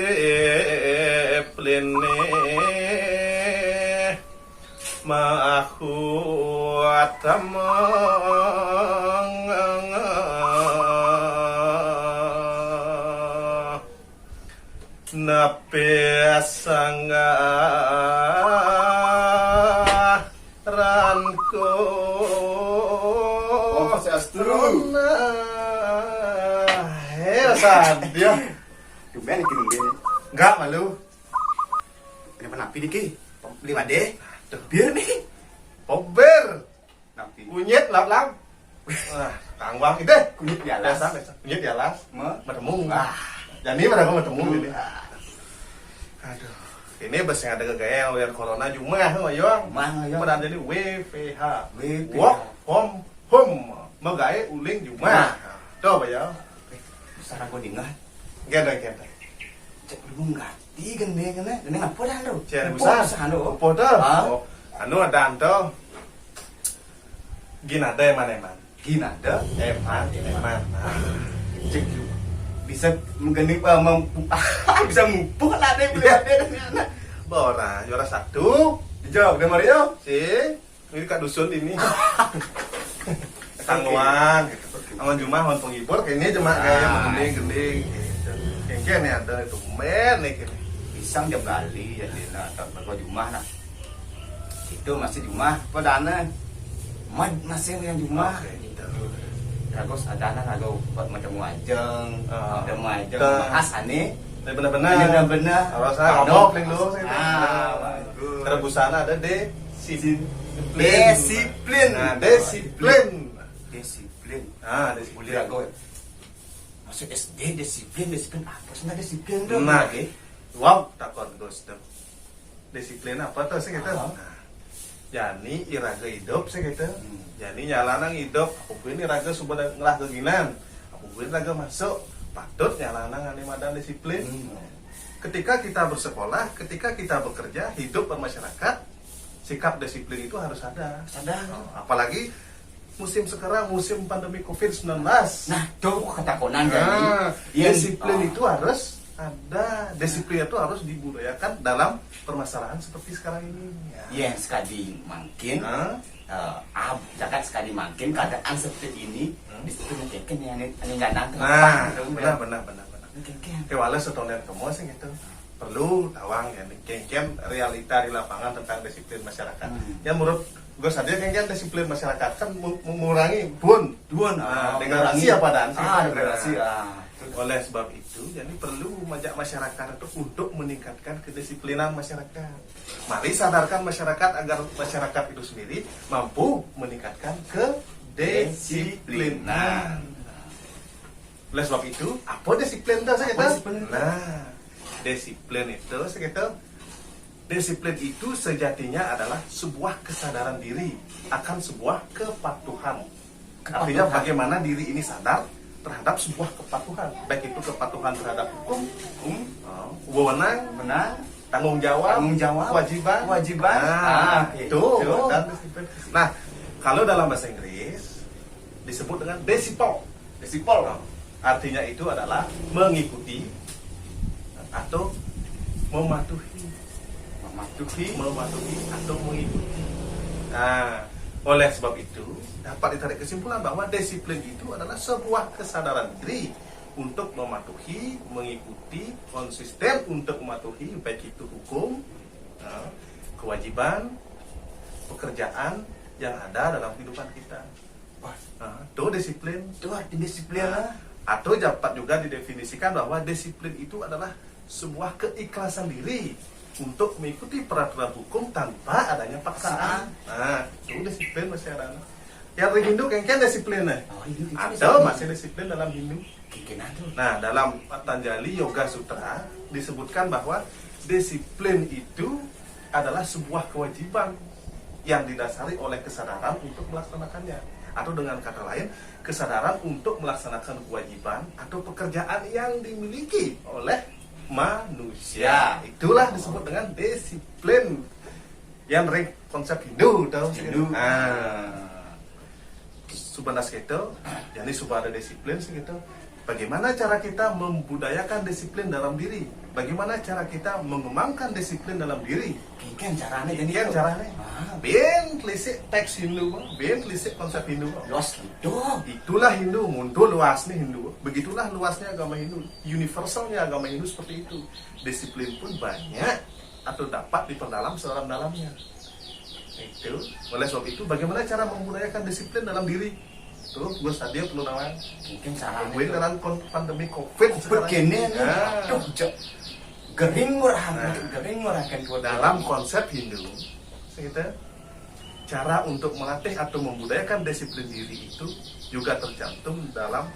disiplin ma'ahuat napesanga ranko sadio Tumben kirim dia. enggak malu Kenapa napi nih ki? 5D. Bir nih. pober Napi. kunyit lap tangwang itu Kunyit di alas. biasa kunyit di alas Me. bertemu Ah. jadi pada aku bertemu ini aduh ini bes yang ada gaya yang corona cuma ayo Mah ya. pada jadi WFH WFH. work from home megaya uling cuma coba ya Sarang ko dingah. gede gede Cek belum ganti gende kena. Gende ngapa dah lo? cari besar anu. foto Ah. anu ada anto gina ada eman Gina dah. eman Cek bisa menggenik bisa mumpuk lah deh beli anak. Bora, juara satu. Dijawab deh Mario. Si, ini kak dusun ini. Tangguan, gitu. Aman cuma hon penghibur, kayaknya cuma kayak gending-gending. Gitu. Kayaknya nih ada itu men nih kini. Pisang jam kali ya dina tak berapa jumlah nah. Itu masih jumlah padana. Masih yang jumlah. Gitu. Kagos ada anak kagak buat macam wajeng, ada wajeng Tuh. khas ane. Ini benar-benar. Bener-bener. Harus ngomong ling dulu sih. bagus. Terebusana ada disiplin. Disiplin. Nah, disiplin. Disiplin. Nah, disiplin. Boleh aku. Masuk SD disiplin apa sih disiplin dong? Nah, wow, takut ghost tuh. Disiplin apa tuh sih gitu? Ah. Nah, jani iraga hidup sih gitu. Jani nyalanang hidup. Aku pun iraga sudah ngelah keginan. Aku pun iraga masuk. Patut nyalanang ane madan disiplin. Ketika kita bersekolah, ketika kita bekerja, hidup bermasyarakat, sikap disiplin itu harus ada. Sadar. Apalagi musim sekarang, musim pandemi COVID-19. Nah, tuh ketakunan Nah, jadi. disiplin itu harus ada. Disiplin itu harus dibudayakan dalam permasalahan seperti sekarang ini. Iya, sekali makin. Nah, Jangan sekali makin keadaan seperti ini disiplin mungkin yang nggak benar. Kengkeng. Kewala setonel kamu sih gitu. Perlu tawang ya, kengkeng realita di lapangan tentang disiplin masyarakat. Ya menurut gue sadar kengkeng disiplin masyarakat kan mengurangi Duan. degradasi apa dan Degradasi. Oleh sebab itu, jadi perlu mengajak masyarakat untuk meningkatkan kedisiplinan masyarakat. Mari sadarkan masyarakat agar masyarakat itu sendiri mampu meningkatkan kedisiplinan. Oleh sebab itu, apa disiplin itu saya kata? Nah, disiplin itu saya kata, disiplin itu sejatinya adalah sebuah kesadaran diri akan sebuah kepatuhan. Artinya bagaimana diri ini sadar terhadap sebuah kepatuhan, baik itu kepatuhan terhadap hukum, wewenang, Benar. tanggung jawab, kewajiban. Nah, itu. Dan disiplin. Nah, kalau dalam bahasa Inggris disebut dengan disciple. Artinya itu adalah mengikuti atau mematuhi atau mengikuti. Nah, oleh sebab itu dapat ditarik kesimpulan bahwa disiplin itu adalah sebuah kesadaran diri untuk mematuhi, mengikuti, konsisten untuk mematuhi baik itu hukum, kewajiban, pekerjaan yang ada dalam kehidupan kita. Itu disiplin. Itu arti disiplin lah. Atau dapat juga didefinisikan bahwa disiplin itu adalah sebuah keikhlasan diri untuk mengikuti peraturan hukum tanpa adanya paksaan. Nah, itu disiplin masyarakat. Yang di Hindu kengken disiplin ada masih disiplin dalam Hindu. Nah, dalam Patanjali Yoga Sutra disebutkan bahwa disiplin itu adalah sebuah kewajiban yang didasari oleh kesadaran untuk melaksanakannya. Atau dengan kata lain, kesadaran untuk melaksanakan kewajiban atau pekerjaan yang dimiliki oleh manusia. Itulah disebut dengan disiplin. Yang konsep Hindu tahu Hindu. Subanas gitu, jadi sudah ada disiplin segitu. bagaimana cara kita membudayakan disiplin dalam diri? Bagaimana cara kita mengembangkan disiplin dalam diri? Kan caranya jadi Ini caranya. Ben telisik teks Hindu, ben telisik konsep Hindu. luas gitu. Itulah Hindu, muncul luas nih Hindu. Begitulah luasnya agama Hindu. Universalnya agama Hindu seperti itu. Disiplin pun banyak atau dapat diperdalam sedalam-dalamnya. Itu. Oleh sebab itu, bagaimana cara membudayakan disiplin dalam diri? Tuh, gue tadi perlu namanya. Mungkin caranya Mungkin itu. dengan pandemi COVID sekarang. Begini nih, Nah, aduh, gering murahan, Nah. gering murahan dalam konsep Hindu, kita cara untuk melatih atau membudayakan disiplin diri itu juga tercantum dalam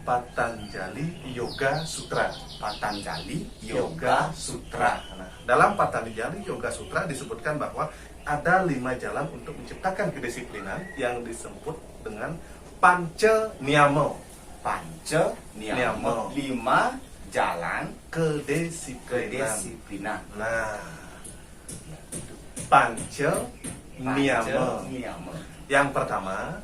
Patanjali Yoga Sutra. Patanjali Yoga Sutra. Nah, dalam Patanjali Yoga Sutra disebutkan bahwa ada 5 jalan untuk menciptakan kedisiplinan yang disebut dengan Panca Niyama. Panca Niyama. 5 jalan kedisiplinan. Nah, Panca Niyama. Niyama. Yang pertama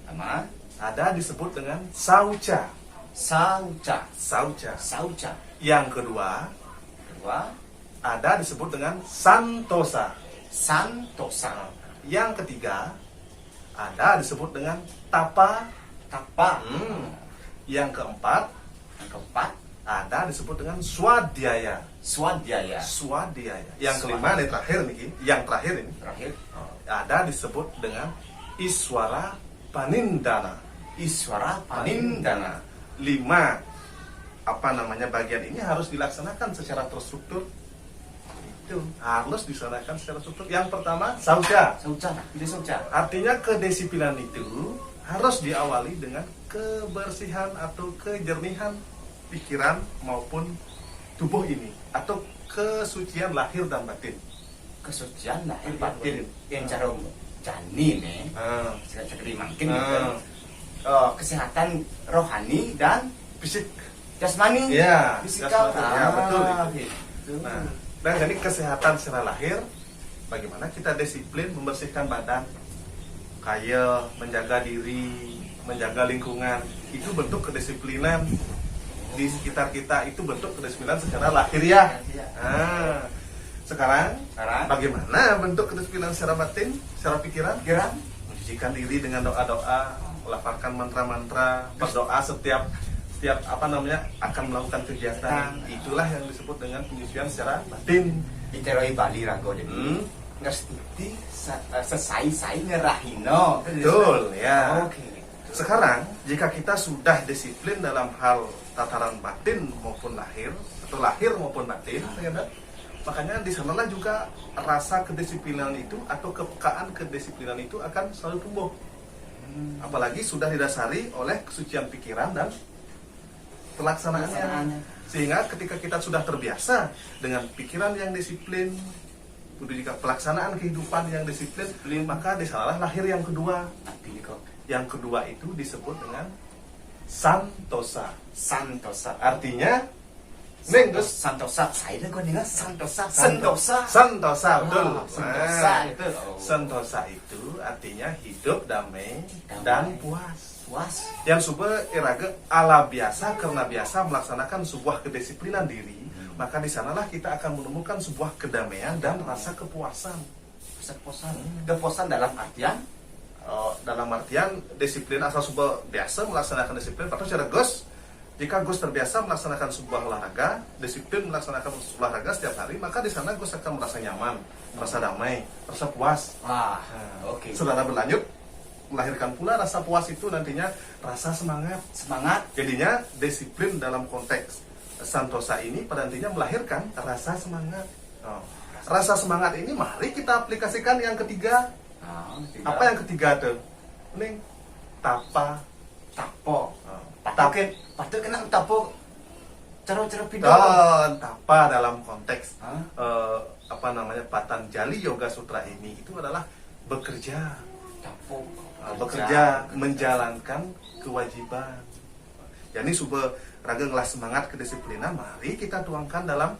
Sama ada disebut dengan Saucha. Saucha. Saucha. Saucha. Yang kedua Kedua, ada disebut dengan Santosa. Santosa. Yang ketiga ada disebut dengan Tapa. Tapa. Yang keempat Yang keempat, ada disebut dengan Swadhyaya. Swadhyaya. Swadhyaya. Yang kelima nih terakhir nih, yang terakhir ini Terakhir, ada disebut dengan Iswara Panindana. Iswara Panindana. 5 bagian ini harus dilaksanakan secara terstruktur. Itu harus dilaksanakan secara struktur. Yang pertama Saucha. Saucha. Itu Saucha. Artinya kedisiplinan itu harus diawali dengan kebersihan atau kejernihan pikiran maupun tubuh ini, atau kesucian lahir dan batin. Kesucian lahir Lahir batin. batin. Yang cara jani nih, cakri makin gitu. Kesehatan rohani dan Fisik. jasmani. Ya, Fisikal. jasmani. Ya, betul itu. Gitu. Nah, dan jadi kesehatan secara lahir, bagaimana kita disiplin membersihkan badan, kayak menjaga diri, menjaga lingkungan, itu bentuk kedisiplinan di sekitar kita, itu bentuk kedisiplinan secara lahiriah. Nah, sekarang bagaimana bentuk kedisiplinan secara batin, secara pikiran? Kira Mensucikan diri dengan doa-doa, melafalkan mantra-mantra, berdoa setiap akan melakukan kegiatan. Itulah yang disebut dengan penyucian secara batin. Iteroi Bali rago jadi ngerti sesai-sai ngerahino. Betul ya. Oke. Sekarang jika kita sudah disiplin dalam hal tataran batin maupun lahir, atau lahir maupun batin, makanya di sanalah juga rasa kedisiplinan itu atau kepekaan kedisiplinan itu akan selalu tumbuh. Apalagi sudah didasari oleh kesucian pikiran dan pelaksanaannya. Sehingga ketika kita sudah terbiasa dengan pikiran yang disiplin, jika pelaksanaan kehidupan yang disiplin, maka di sanalah lahir yang kedua. Yang kedua itu disebut dengan Santosa. Santosa. Artinya Santosa. Saya kok dengar Santosa. Sentosa. Santosa, betul. Sentosa Nah, itu. Sentosa itu artinya hidup damai dan puas. Puas. Yang sudah iraga ala biasa, karena biasa melaksanakan sebuah kedisiplinan diri, maka di sanalah kita akan menemukan sebuah kedamaian dan rasa kepuasan. Kepuasan dalam artian Disiplin asal sebuah biasa melaksanakan disiplin, atau secara Gus, jika Gus terbiasa melaksanakan sebuah olahraga, disiplin melaksanakan olahraga setiap hari, maka di sana Gus akan merasa nyaman, merasa damai, merasa puas. wah, oke. Setelah berlanjut, melahirkan pula rasa puas itu nantinya rasa semangat. Jadinya disiplin dalam konteks Santosa ini pada intinya melahirkan rasa semangat. Rasa semangat ini mari kita aplikasikan yang ketiga. Apa yang ketiga tuh? Ini Tapa. Tapo. Tapa. Patut kena tapo. Cara-cara pido. Tapa dalam konteks Patanjali Yoga Sutra ini itu adalah bekerja. Tapo. Bekerja, menjalankan kewajiban. Jadi subah raga ngelah semangat kedisiplinan, mari kita tuangkan dalam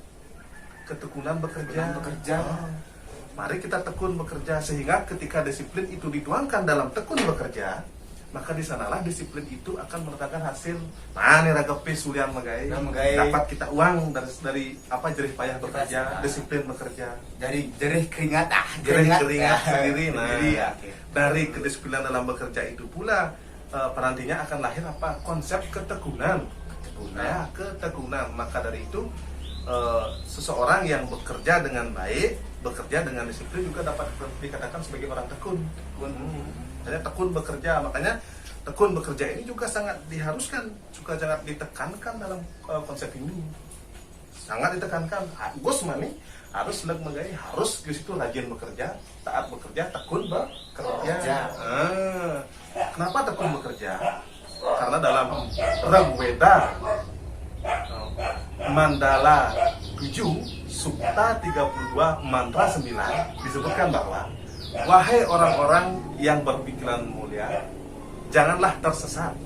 ketekunan bekerja. Mari kita tekun bekerja, sehingga ketika disiplin itu dituangkan dalam tekun bekerja, maka di sanalah disiplin itu akan mendatangkan hasil. Nah, ini raga pesulian magai. Dapat kita uang dari apa jerih payah bekerja, disiplin bekerja. Dari jerih keringat Keringat sendiri. Nah, ya. dari kedisiplinan dalam bekerja itu pula perantinya akan lahir apa? Konsep ketekunan. Ya, ketekunan. Maka dari itu seseorang yang bekerja dengan baik, bekerja dengan disiplin juga dapat dikatakan sebagai orang tekun. Jadi tekun bekerja, makanya tekun bekerja ini juga sangat diharuskan, juga sangat ditekankan dalam konsep ini. Sangat ditekankan. Gus mani harus harus di situ rajin bekerja, taat bekerja, tekun bekerja. Kenapa tekun bekerja? Karena dalam Rig-weda Mandala 7 Sukta 32 Mantra 9 disebutkan bahwa wahai orang-orang yang berpikiran mulia, janganlah tersesat.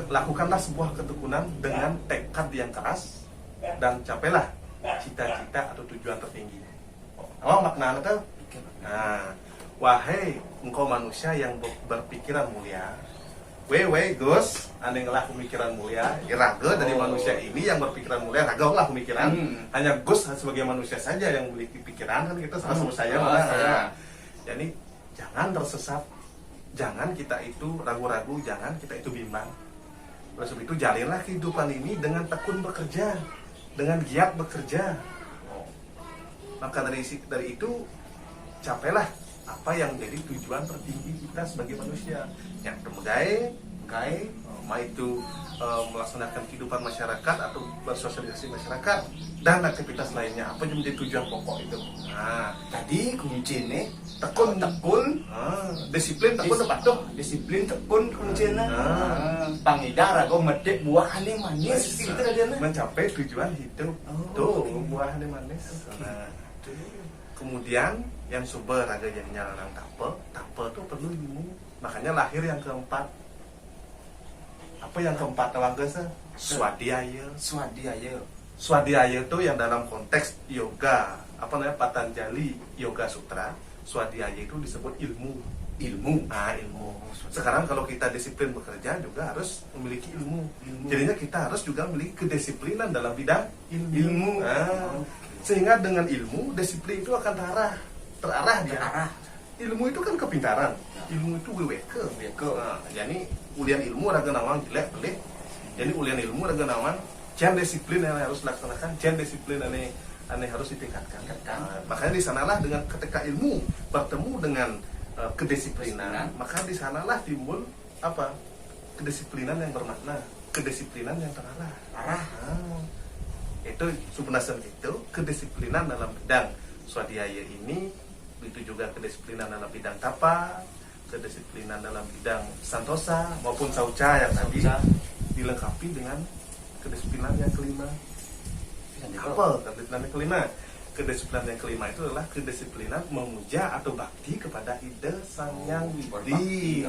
Lakukanlah sebuah ketekunan dengan tekad yang keras dan capailah cita-cita atau tujuan tertinggi. Apa maknanya tuh? Nah, wahai engkau manusia yang berpikiran mulia, Gus, anda ngelah pemikiran mulia, raga dari manusia ini yang berpikiran mulia, raga lah pemikiran. Hanya Gus sebagai manusia saja yang memiliki pikiran, kan kita sama saya. Jadi jangan tersesat, jangan kita itu ragu-ragu, jangan kita itu bimbang. Oleh sebab itu jalinlah kehidupan ini dengan tekun bekerja, dengan giat bekerja. Maka dari itu capailah apa yang menjadi tujuan tertinggi kita sebagai manusia, yang termegai, itu melaksanakan kehidupan masyarakat atau bersosialisasi masyarakat dan aktivitas lainnya. Apa yang menjadi tujuan pokok itu? Nah, tadi kuncinya tekun, disiplin, tekun apa tuh? Disiplin, tekun kuncinya. Pangidara kau medek buahnya manis, gitu dia. Mencapai tujuan hidup. Tuh buahnya manis. Nah, kemudian yang sumber ada yang nyarang tape itu perlu ilmu, makanya lahir yang keempat. Apa yang keempat warga swadhyaya. Swadhyaya itu yang dalam konteks yoga, apa namanya, Patanjali Yoga Sutra, swadhyaya itu disebut ilmu. Ilmu. Sekarang kalau kita disiplin bekerja juga harus memiliki ilmu. Jadinya kita harus juga memiliki kedisiplinan dalam bidang ilmu. Sehingga dengan ilmu, disiplin itu akan terarah. Ilmu itu kan kepintaran, ilmu itu weweke. Jadi ulian ilmu raga nawang jelek pelik. Jadi ulian ilmu raga nawang jangan disiplin yang harus dilaksanakan, jangan disiplin aneh harus ditingkatkan. Makanya di sanalah dengan ketika ilmu bertemu dengan kedisiplinan, maka di sanalah timbul apa? Kedisiplinan yang bermakna, kedisiplinan yang terarah. Itu subnasan itu kedisiplinan dalam bidang swadhyaya ini, itu juga kedisiplinan dalam bidang tapa, kedisiplinan dalam bidang santosa maupun sauca yang tadi dilengkapi dengan kedisiplinan yang kelima. Apa kedisiplinan yang kelima? Kedisiplinan yang kelima itu adalah kedisiplinan memuja atau bakti kepada ide Sang Hyang Widi.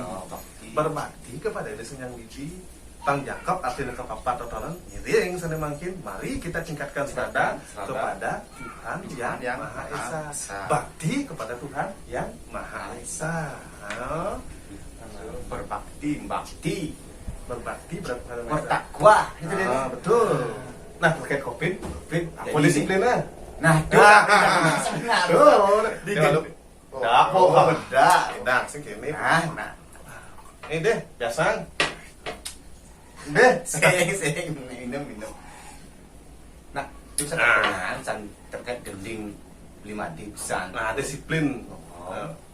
Berbakti kepada ide Sang Hyang Widi. Tang jangkep artinya kepapat totalan ngiring sana makin. Mari kita tingkatkan sadar kepada Tuhan yang Maha Esa. Bakti kepada Tuhan yang Maha Esa. Berbakti bertakwa. Betul. Nah, terkait COVID apa disiplinnya? Nah, sing kene. Ini deh, biasa. Minum. Nah, itu terkait gending 5D pisan. Nah, disiplin.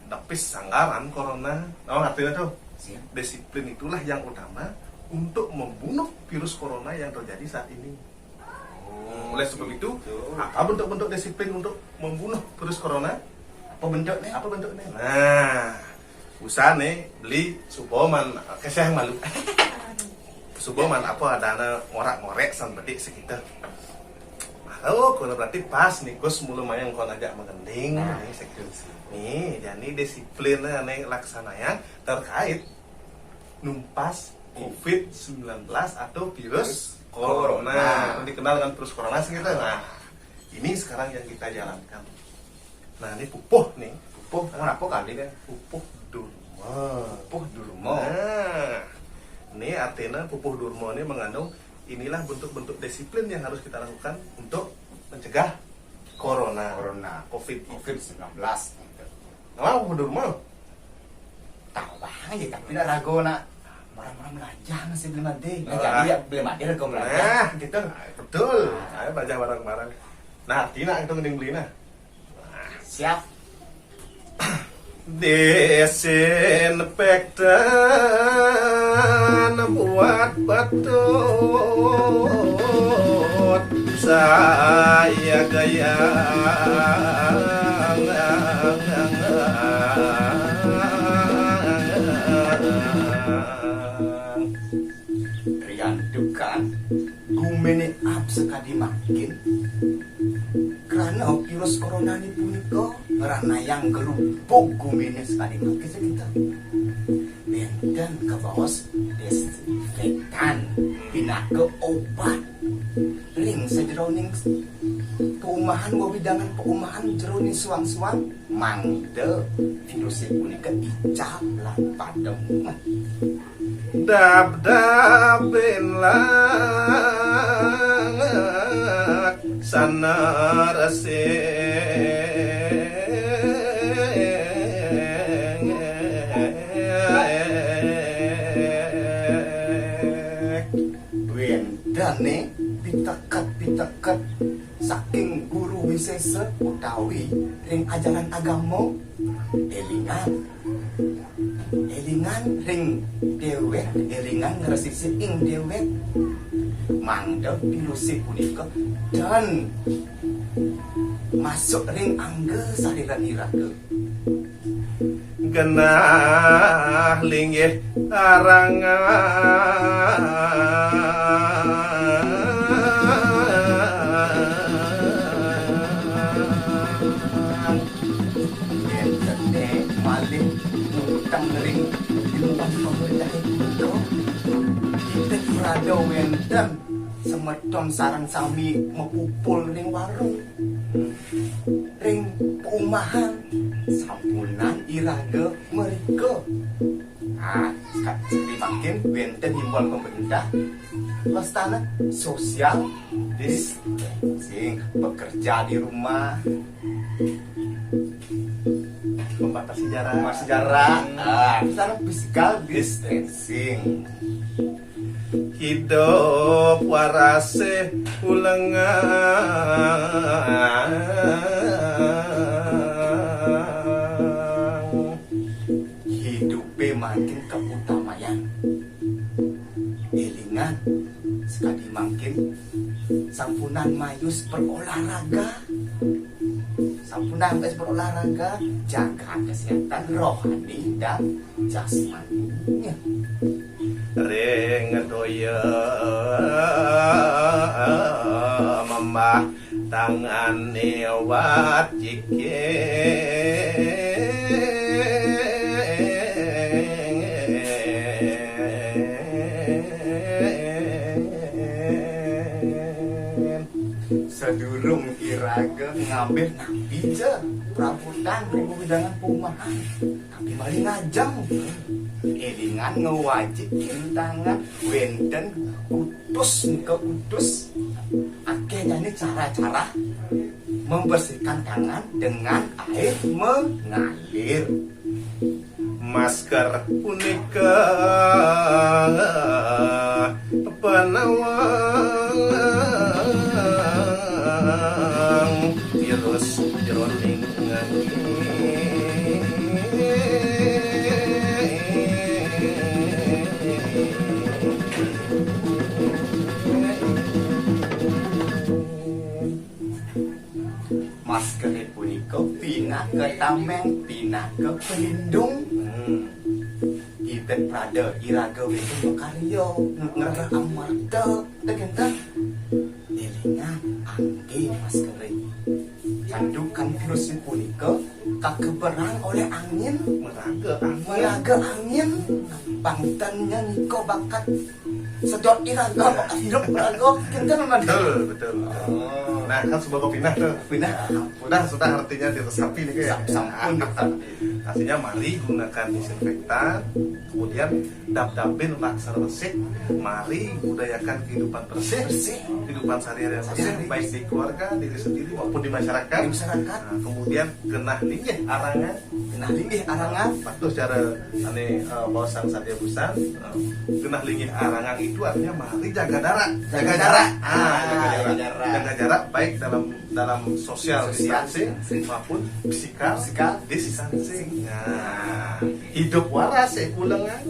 Tapi sanggaran corona. Artinya tuh, disiplin itulah yang utama untuk membunuh virus corona yang terjadi saat ini. Oleh sebab itu, apa bentuk-bentuk disiplin untuk membunuh virus corona? Apa bentuknya? Nah, usaha nih beli suplemen kesehatan malu. Suplemen apa ada ngorak-ngorek sampai sekitar. Kalau berarti pas nih Gus mulu mayang kau ngajak mengending nih, jadi disiplin nih laksananya terkait numpas COVID-19 atau virus corona. Dikenal dengan virus corona segitu. Nah, ini sekarang yang kita jalankan. Nah, ini pupuh nih. Pupuh, apa kali kan? Pupuh Durma. Pupuh Durma. Nah, ini artinya pupuh Durma ini mengandung inilah bentuk-bentuk disiplin yang harus kita lakukan untuk mencegah corona, COVID. COVID-19. Nah, pupuh Durma. Tahu banget tapi nak ragu nak orang-orang belajar masih belum ada. Nah, Ah. jadi ya belum ada ragu belajar. Nah, Gitu. betul. Ayo baca barang-barang. Nah, artinya itu mending beli nah. Siap. Desinfektan buat batut saya gaya Rian dukaan gumene ap sekali makin karena virus corona ini punika karena yang gerupuk gumene sekali makin sekitar benten ke bawah desinfektan bina ke obat ring sejeroning perumahan wawidangan perumahan jeroning suang-suang mangde virus punika icap lan padem dab-dabin lang sana wendane pitaket saking guru wisesa utawi ring ajaran agama elingan ring dewek elingan ngresiksi ing dewek mangda virus punika dan masuk ring angge saliran iraga genah linggih arangan bentene malih utang ring ilmuwan pemerintah itu kita berada wenten semeton sarang sami mepupul ring warung ring perumahan sampunan iraga mereka sekali makin benten himbauan pemerintah lestana sosial distancing bekerja di rumah membatasi jarak. secara physical distancing Hidup warase ulengang hidupe makin keutamayan elingan sekali makin sampunan mayus berolahraga jaga kesehatan rohani dan jasmaninya ring doya mamah tangan wat sedurung iraga ngambil napija perabotan ribu bidangan perumahan tapi balik ngajang elingan ngewajibin tangan wenten utus ke utus akhirnya ini cara-cara membersihkan tangan dengan air mengalir masker punika penawang virus jroning masker punika pina ke tameng pina ke pelindung Ibet Prada iraga wetu karya ngerah amarta tegenta elingan angge masker candukan virus punika kakeberang oleh angin meraga angin pangtannya niko bakat sedot iraga bakat hidup raga kinten man betul. Nah, kan sebuah pindah tuh. Pindah. Sudah artinya diresapi nih kayak. Sampun. Artinya mari gunakan disinfektan, kemudian dap-dapin laksar resik, mari budayakan kehidupan bersih, kehidupan sehari-hari yang bersih, baik di keluarga, diri sendiri maupun di masyarakat. Nah, kemudian genah linggih arangan, waktu secara ane bawasang Satya Busan, genah linggih arangan itu artinya mari jaga jarak. Jaga jarak baik dalam social distancing maupun physical distancing. Nah, hidup waras ulangan.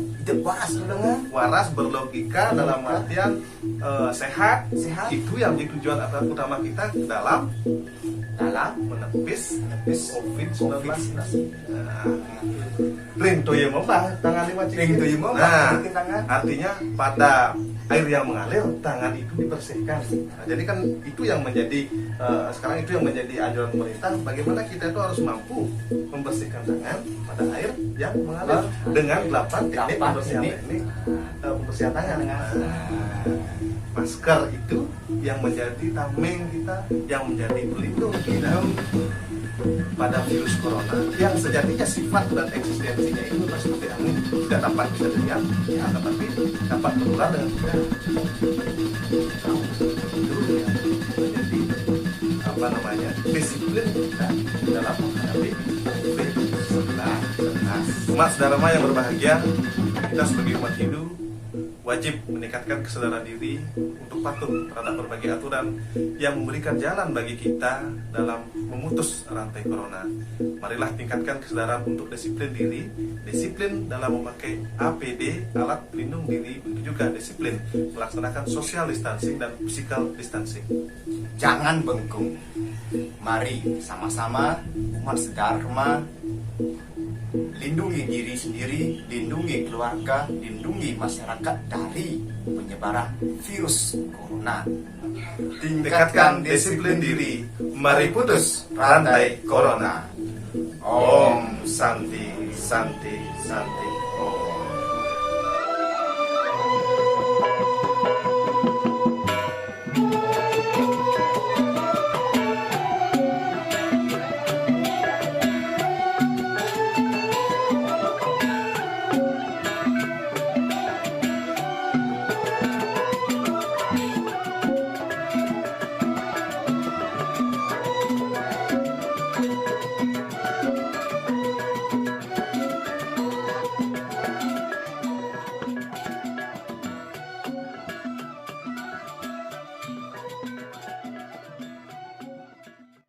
Waras berlogika dalam artian sehat. Itu yang jadi tujuan utama kita dalam menepis COVID-19. Ring toye membah tangan lima cicing. Nah, artinya pada air yang mengalir tangan itu dibersihkan. Nah, jadi kan itu yang menjadi sekarang itu yang menjadi anjuran pemerintah, bagaimana kita itu harus mampu membersihkan tangan pada air yang mengalir dengan 8 teknik pembersihan tangan. Masker itu yang menjadi tameng kita, yang menjadi pelindung kita pada virus corona yang sejatinya sifat dan eksistensinya itu seperti angin, tidak dapat bisa dilihat, ya, tetapi dapat menular dengan mudah. Itu yang menjadi disiplin kita dalam menghadapi COVID-19. Umat Dharma yang berbahagia, kita sebagai umat Hindu wajib meningkatkan kesadaran diri untuk patuh terhadap berbagai aturan yang memberikan jalan bagi kita dalam memutus rantai corona. Marilah tingkatkan kesadaran untuk disiplin diri, disiplin dalam memakai APD, alat pelindung diri, begitu juga disiplin melaksanakan social distancing dan physical distancing. Jangan bengkung. Mari sama-sama umat Dharma lindungi diri sendiri, lindungi keluarga, lindungi masyarakat dari penyebaran virus corona. Tingkatkan disiplin diri, mari putus rantai corona. Om Santi, Santi, Santi.